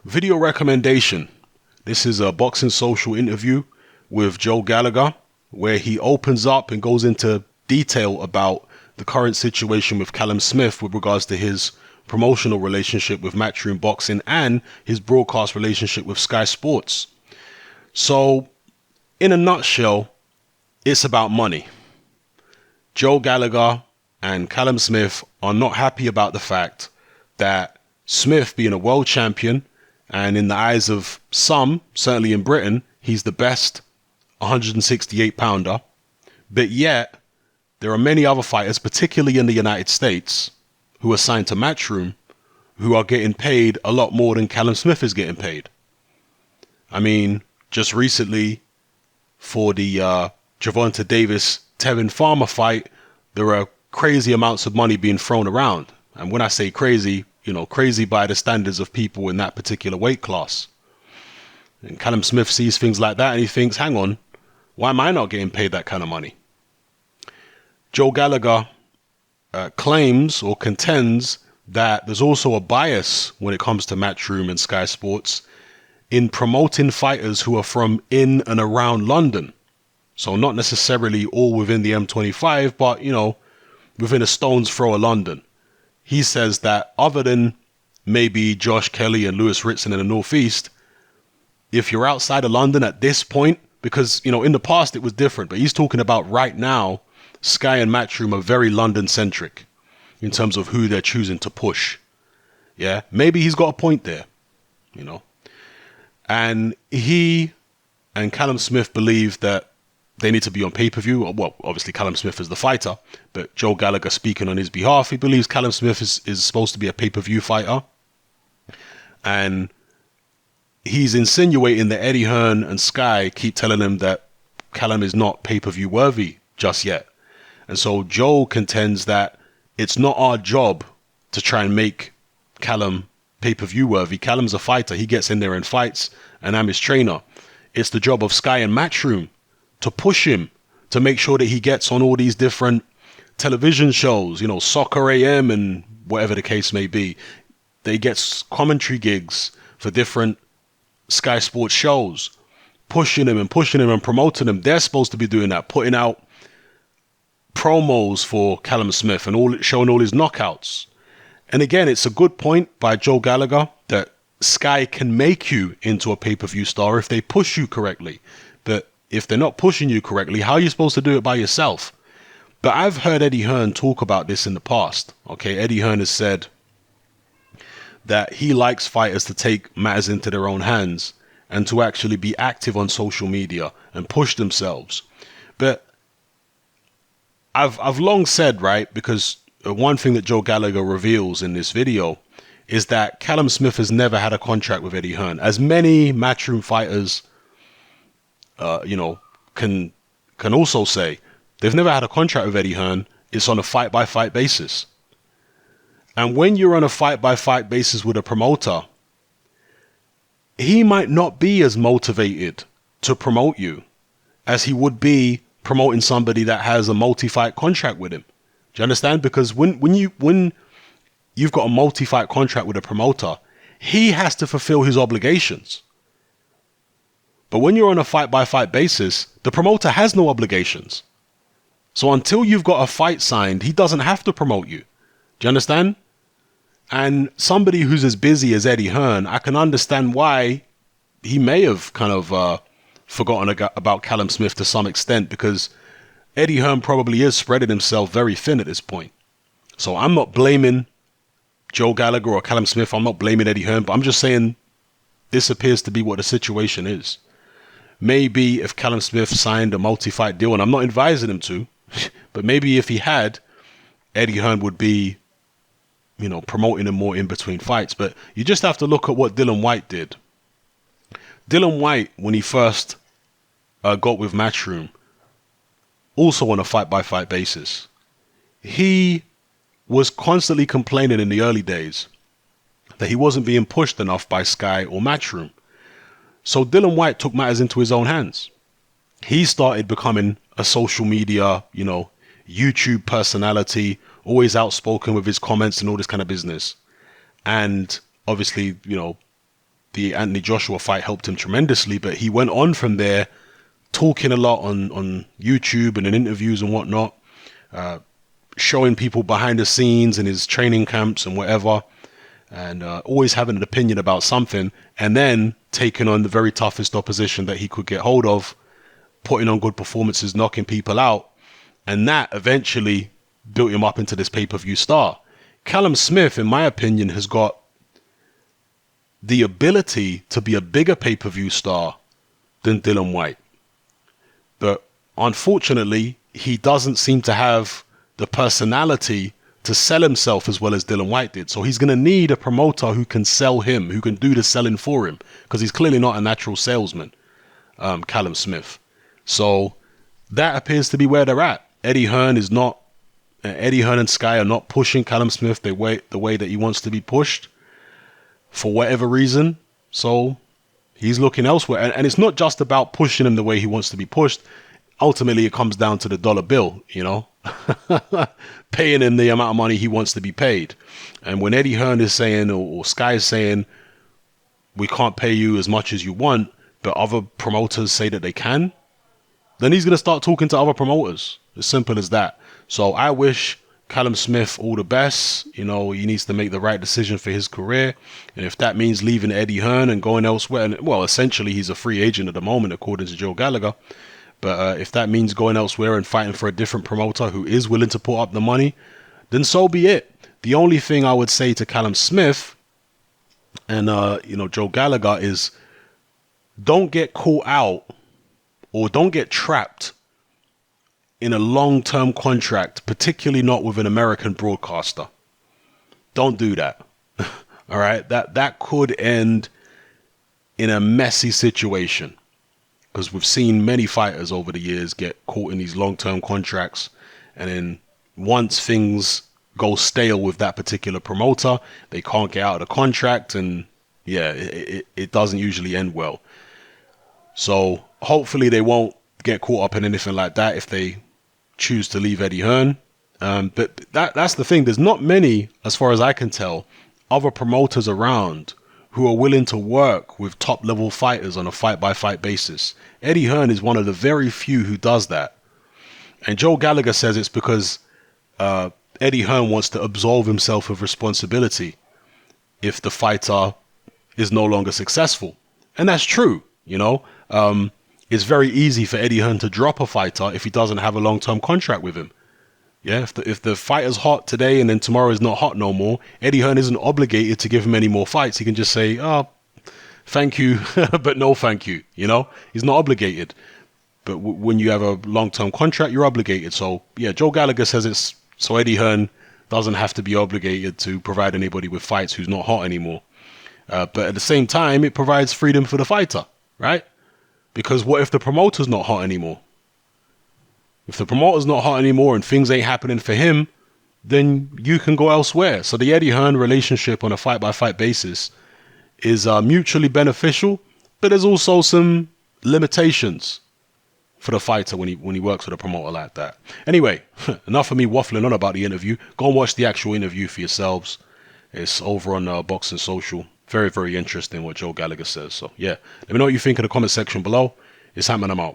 Video recommendation. This is a Boxing Social interview with Joe Gallagher, where he opens up and goes into detail about the current situation with Callum Smith with regards to his promotional relationship with Matchroom Boxing and his broadcast relationship with Sky Sports. So, in a nutshell, it's about money. Joe Gallagher and Callum Smith are not happy about the fact that Smith, being a world champion, and in the eyes of some, certainly in Britain, he's the best 168 pounder. But yet, there are many other fighters, particularly in the United States, who are signed to Matchroom, who are getting paid a lot more than Callum Smith is getting paid. I mean, just recently, for the Gervonta Davis-Tevin Farmer fight, there are crazy amounts of money being thrown around. And when I say crazy, crazy by the standards of people in that particular weight class. And Callum Smith sees things like that and he thinks, hang on, why am I not getting paid that kind of money? Joe Gallagher claims or contends that there's also a bias when it comes to Matchroom and Sky Sports in promoting fighters who are from in and around London. So not necessarily all within the M25, but, within a stone's throw of London. He says that other than maybe Josh Kelly and Lewis Ritson in the Northeast, if you're outside of London at this point, because, in the past it was different, but he's talking about right now, Sky and Matchroom are very London-centric in terms of who they're choosing to push. Yeah, maybe he's got a point there, And he and Callum Smith believe that they need to be on pay-per-view. Well, obviously Callum Smith is the fighter, but Joe Gallagher speaking on his behalf, he believes Callum Smith is supposed to be a pay-per-view fighter. And he's insinuating that Eddie Hearn and Sky keep telling him that Callum is not pay-per-view worthy just yet. And so Joe contends that it's not our job to try and make Callum pay-per-view worthy. Callum's a fighter. He gets in there and fights, and I'm his trainer. It's the job of Sky and Matchroom to push him, to make sure that he gets on all these different television shows, Soccer AM and whatever the case may be. They get commentary gigs for different Sky Sports shows, pushing him and promoting him. They're supposed to be doing that, putting out promos for Callum Smith and showing all his knockouts. And again, it's a good point by Joe Gallagher that Sky can make you into a pay-per-view star if they push you correctly. But if they're not pushing you correctly, how are you supposed to do it by yourself? But I've heard Eddie Hearn talk about this in the past. Okay, Eddie Hearn has said that he likes fighters to take matters into their own hands and to actually be active on social media and push themselves. But I've long said, right, because one thing that Joe Gallagher reveals in this video is that Callum Smith has never had a contract with Eddie Hearn. As many Matchroom fighters can also say they've never had a contract with Eddie Hearn. It's on a fight-by-fight basis. And when you're on a fight-by-fight basis with a promoter, he might not be as motivated to promote you as he would be promoting somebody that has a multi-fight contract with him. Do you understand? Because when you've got a multi-fight contract with a promoter, he has to fulfill his obligations. But when you're on a fight-by-fight basis, the promoter has no obligations. So until you've got a fight signed, he doesn't have to promote you. Do you understand? And somebody who's as busy as Eddie Hearn, I can understand why he may have kind of forgotten about Callum Smith to some extent, because Eddie Hearn probably is spreading himself very thin at this point. So I'm not blaming Joe Gallagher or Callum Smith. I'm not blaming Eddie Hearn, but I'm just saying this appears to be what the situation is. Maybe if Callum Smith signed a multi-fight deal, and I'm not advising him to, but maybe if he had, Eddie Hearn would be, promoting him more in between fights. But you just have to look at what Dillian Whyte did. Dillian Whyte, when he first got with Matchroom, also on a fight-by-fight basis, he was constantly complaining in the early days that he wasn't being pushed enough by Sky or Matchroom. So Dillian Whyte took matters into his own hands. He started becoming a social media, YouTube personality, always outspoken with his comments and all this kind of business. And obviously, the Anthony Joshua fight helped him tremendously, but he went on from there talking a lot on YouTube and in interviews and whatnot, showing people behind the scenes in his training camps and whatever, and always having an opinion about something, and then taking on the very toughest opposition that he could get hold of, putting on good performances, knocking people out, and that eventually built him up into this pay-per-view star. Callum Smith, in my opinion, has got the ability to be a bigger pay-per-view star than Dillian Whyte. But unfortunately, he doesn't seem to have the personality to sell himself as well as Dillian Whyte did. So he's going to need a promoter who can sell him, who can do the selling for him, because he's clearly not a natural salesman, Callum Smith. So that appears to be where they're at. Eddie Hearn and Sky are not pushing Callum Smith the way that he wants to be pushed for whatever reason. So he's looking elsewhere. And it's not just about pushing him the way he wants to be pushed. Ultimately, it comes down to the dollar bill, paying him the amount of money he wants to be paid. And when Eddie Hearn is saying, or Sky is saying, we can't pay you as much as you want, but other promoters say that they can, then he's going to start talking to other promoters. As simple as that. So I wish Callum Smith all the best. He needs to make the right decision for his career. And if that means leaving Eddie Hearn and going elsewhere, and well, essentially he's a free agent at the moment, according to Joe Gallagher. But if that means going elsewhere and fighting for a different promoter who is willing to put up the money, then so be it. The only thing I would say to Callum Smith and, Joe Gallagher is don't get caught out or don't get trapped in a long-term contract, particularly not with an American broadcaster. Don't do that. All right? That could end in a messy situation, because we've seen many fighters over the years get caught in these long-term contracts, and then once things go stale with that particular promoter, they can't get out of the contract, and it doesn't usually end well. So hopefully they won't get caught up in anything like that if they choose to leave Eddie Hearn. But that's the thing. There's not many, as far as I can tell, other promoters around who are willing to work with top level fighters on a fight by fight basis. Eddie Hearn is one of the very few who does that. And Joe Gallagher says it's because Eddie Hearn wants to absolve himself of responsibility if the fighter is no longer successful. And that's true, It's very easy for Eddie Hearn to drop a fighter if he doesn't have a long-term contract with him. Yeah, if the fighter's hot today and then tomorrow is not hot no more, Eddie Hearn isn't obligated to give him any more fights. He can just say, thank you, but no thank you, He's not obligated. But when you have a long-term contract, you're obligated. So, Joe Gallagher says it's so Eddie Hearn doesn't have to be obligated to provide anybody with fights who's not hot anymore. But at the same time, it provides freedom for the fighter, right? Because what if the promoter's not hot anymore? If the promoter's not hot anymore and things ain't happening for him, then you can go elsewhere. So the Eddie Hearn relationship on a fight-by-fight basis is mutually beneficial, but there's also some limitations for the fighter when he works with a promoter like that. Anyway, enough of me waffling on about the interview. Go and watch the actual interview for yourselves. It's over on Boxing Social. Very, very interesting what Joe Gallagher says. So, let me know what you think in the comment section below. It's Hearn, I'm out.